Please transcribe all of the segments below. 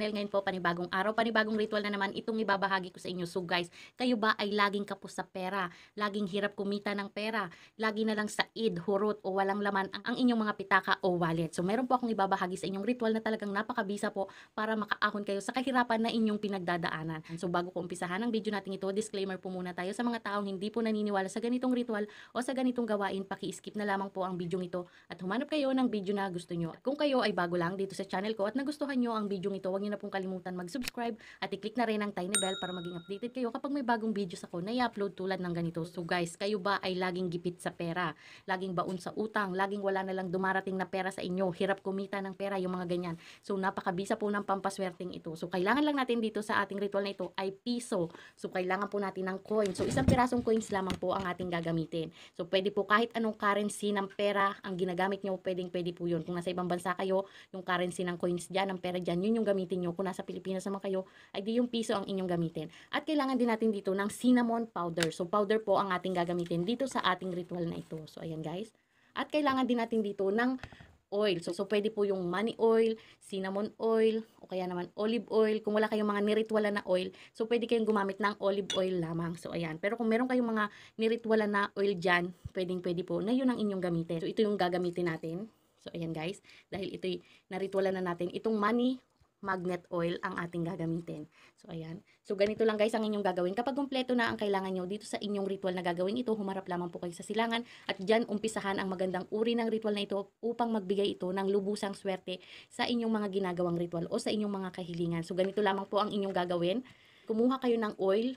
channel. Ngayon po, panibagong araw, panibagong ritual na naman itong ibabahagi ko sa inyo. So guys, kayo ba ay laging kapos sa pera? Laging hirap kumita ng pera? Lagi na lang said, hurot o walang laman ang inyong mga pitaka o wallet? So meron po akong ibabahagi sa inyong ritual na talagang napakabisa po para makaahon kayo sa kahirapan na inyong pinagdadaanan. So bago ko umpisahan ang video natin ito, disclaimer po muna tayo sa mga taong hindi po naniniwala sa ganitong ritual o sa ganitong gawain, paki-skip na lamang po ang video ito at humanap kayo ng video na gusto nyo. At kung kayo ay bago lang dito sa channel ko at nagustuhan nyo ang video ito, huwag nyo na pong kalimutan mag-subscribe at i-click na rin ang tiny bell para maging updated kayo kapag may bagong videos ako na i-upload tulad ng ganito. So guys, kayo ba ay laging gipit sa pera? Laging baon sa utang? Laging wala na lang dumarating na pera sa inyo? Hirap kumita ng pera, yung mga ganyan. So napakabisa po ng pampaswerteng ito. So kailangan lang natin dito sa ating ritual na ito ay piso. So kailangan po natin ng coin. So isang pirasong coins lamang po ang ating gagamitin. So pwede po kahit anong currency ng pera ang ginagamit nyo, pwede po yun. Kung nasa ibang bansa kayo, yung currency ng coins dyan, ng pera dyan, yun yung gamitin nyo. Kung nasa Pilipinas naman kayo, ay di yung piso ang inyong gamitin. At kailangan din natin dito ng cinnamon powder. So powder po ang ating gagamitin dito sa ating ritual na ito. So ayan guys. At kailangan din natin dito ng oil. So pwede po yung money oil, cinnamon oil, o kaya naman olive oil. Kung wala kayong mga niritwalan na oil, so pwede kayong gumamit ng olive oil lamang. So ayan. Pero kung meron kayong mga niritwalan na oil dyan, pwede po na yun ang inyong gamitin. So ito yung gagamitin natin. So ayan guys, dahil ito'y naritwalan na natin, itong money magnet oil ang ating gagamitin. So ayan. So ganito lang guys ang inyong gagawin. Kapag kumpleto na ang kailangan nyo dito sa inyong ritual na gagawin ito, humarap lamang po kayo sa silangan at dyan umpisahan ang magandang uri ng ritual na ito upang magbigay ito ng lubusang swerte sa inyong mga ginagawang ritual o sa inyong mga kahilingan. So ganito lamang po ang inyong gagawin. Kumuha kayo ng oil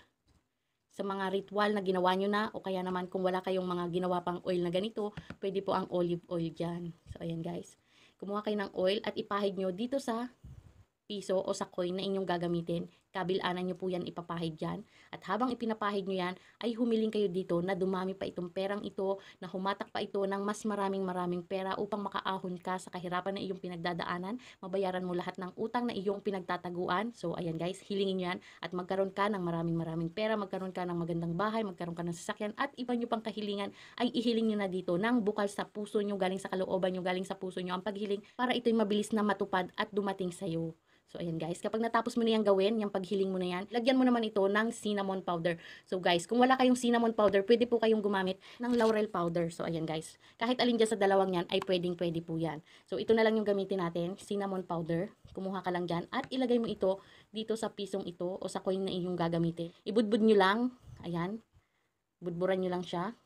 sa mga ritual na ginawa nyo na o kaya naman kung wala kayong mga ginawa pang oil na ganito, pwede po ang olive oil dyan. So ayan guys. Kumuha kayo ng oil at ipahid nyo dito sa piso o sa coin na inyong gagamitin. Kabilanan nyo po yan ipapahid dyan. At habang ipinapahid nyo yan, ay humiling kayo dito na dumami pa itong perang ito, na humatak pa ito ng mas maraming pera upang makaahon ka sa kahirapan na iyong pinagdadaanan, mabayaran mo lahat ng utang na iyong pinagtataguan. So ayan guys, hilingin nyo yan at magkaroon ka ng maraming pera, magkaroon ka ng magandang bahay, magkaroon ka ng sasakyan at iba nyo pang kahilingan ay ihiling nyo na dito ng bukal sa puso nyo, galing sa kalooban nyo, galing sa puso nyo ang paghiling para ito'y mabilis na matupad at dumating sa'yo. So, ayan guys, kapag natapos mo na yung gawin, yung paghiling mo na yan, lagyan mo naman ito ng cinnamon powder. So guys, kung wala kayong cinnamon powder, pwede po kayong gumamit ng laurel powder. So ayan guys, kahit alin dyan sa dalawang yan, ay pwede po yan. So ito na lang yung gamitin natin, cinnamon powder. Kumuha ka lang dyan at ilagay mo ito dito sa pisong ito o sa coin na inyong gagamitin. Ibudbud nyo lang, ayan, budburan nyo lang siya.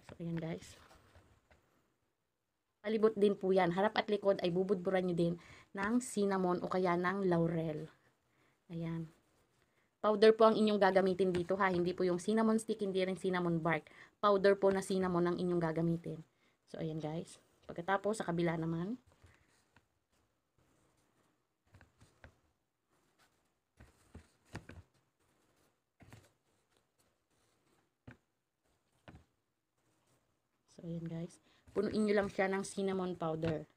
So ayan guys. Palibot din po yan. Harap at likod ay bubudburan nyo din ng cinnamon o kaya ng laurel. Ayan. Powder po ang inyong gagamitin dito ha. Hindi po yung cinnamon stick, hindi rin cinnamon bark. Powder po na cinnamon ang inyong gagamitin. So ayan guys. Pagkatapos sa kabila naman. So ayan guys. Punuin nyo lang siya ng cinnamon powder.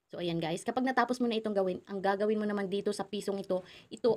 So ayan guys, kapag natapos mo na itong gawin, ang gagawin mo naman dito sa pisong ito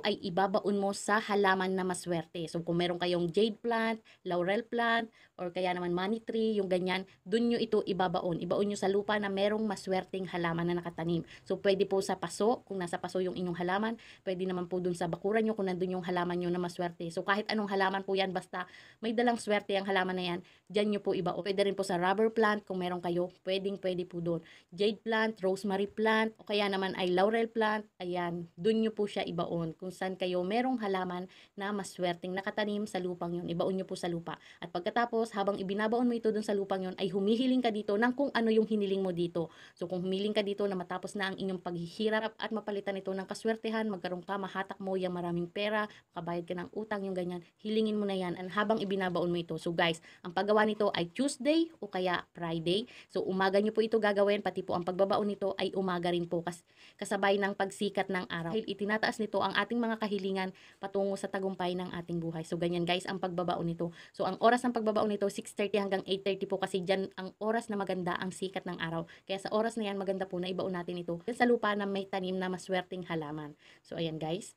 ay ibabaon mo sa halaman na maswerte. So kung meron kayong jade plant, laurel plant, or kaya naman money tree, yung ganyan, dun nyo ito ibabaon. Ibaon nyo sa lupa na merong maswerteng halaman na nakatanim. So pwede po sa paso, kung nasa paso yung inyong halaman, pwede naman po dun sa bakuran nyo kung nandun yung halaman nyo na maswerte. So kahit anong halaman po yan, basta may dalang swerte ang halaman na yan, dyan nyo po ibaon. Pwede rin po sa rubber plant, kung meron kayo, pwede po dun. Jade plant, rosemary plant, o kaya naman ay laurel plant, ayan, dun nyo po siya ibaon. Kung saan kayo merong halaman na maswerteng nakatanim sa lupang yun, ibaon nyo po sa lupa. At pagkatapos, habang ibinabaon mo ito dun sa lupang yun, ay humihiling ka dito ng kung ano yung hiniling mo dito. So kung humiling ka dito na matapos na ang inyong paghihirap at mapalitan ito ng kaswertehan, magkaroon ka, mahatak mo yung maraming pera, makabayad ka ng utang, yung ganyan, hilingin mo na yan and habang ibinabaon mo ito. So guys, ang paggawa nito ay Tuesday o kaya Friday. So umaga nyo po ito gagawin, pati po ang pagbabaon nito ay umaga rin po kasabay ng pagsikat ng araw. Dahil itinataas nito ang ating mga kahilingan patungo sa tagumpay ng ating buhay. So ganyan guys ang pagbabaon nito. So ang oras ng pagbabaon nito 6:30 hanggang 8:30 po kasi dyan ang oras na maganda ang sikat ng araw. Kaya sa oras na yan maganda po na ibaon natin ito sa lupa na may tanim na maswerteng halaman. So ayan guys.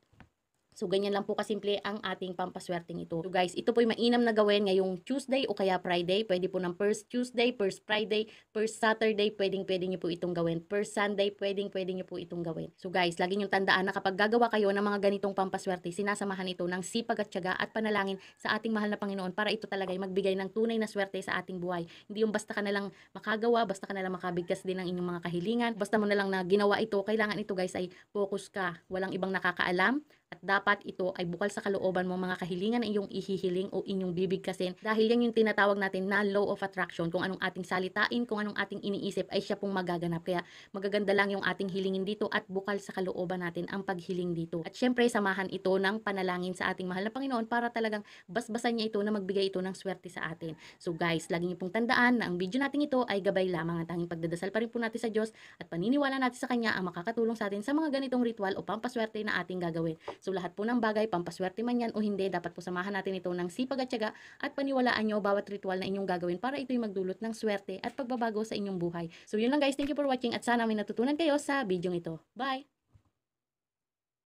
So, ganyan lang po kasimple ang ating pampaswerteng ito. So guys, ito po ay mainam na gawin ngayong Tuesday o kaya Friday. Pwede po ng first Tuesday, first Friday, first Saturday, pwedeng-pwede nyo po itong gawin. First Sunday, pwedeng-pwede nyo po itong gawin. So guys, lagi nyo tandaan na kapag gagawa kayo ng mga ganitong pampaswerte, sinasamahan ito ng sipag at tiyaga at panalangin sa ating mahal na Panginoon para ito talaga ay magbigay ng tunay na swerte sa ating buhay. Hindi yung basta ka na lang makagawa, basta ka na lang makabigkas din ng inyong mga kahilingan, basta mo na lang na ginawa ito. Kailangan ito guys ay focus ka. Walang ibang nakakaalam. At dapat ito ay bukal sa kalooban mo mga kahilingan na iyong ihihiling o inyong bibigkasin dahil yan yung tinatawag natin na law of attraction. Kung anong ating salitain, kung anong ating iniisip ay siya pong magaganap. Kaya magaganda lang yung ating hilingin dito at bukal sa kalooban natin ang paghiling dito. At syempre samahan ito ng panalangin sa ating mahal na Panginoon para talagang basbasan niya ito na magbigay ito ng swerte sa atin. So guys, lagi niyo pong tandaan na ang video natin ito ay gabay lamang. Ang tanging pagdadasal pa rin po natin sa Diyos at paniniwala natin sa Kanya ang makakatulong sa atin sa mga ganitong ritual o pampaswerte na ating gagawin. So lahat po ng bagay, pampaswerte man yan o hindi, dapat po samahan natin ito ng sipag at tiyaga at paniwalaan nyo bawat ritual na inyong gagawin para ito'y magdulot ng swerte at pagbabago sa inyong buhay. So yun lang guys, thank you for watching at sana may natutunan kayo sa video ito. Bye!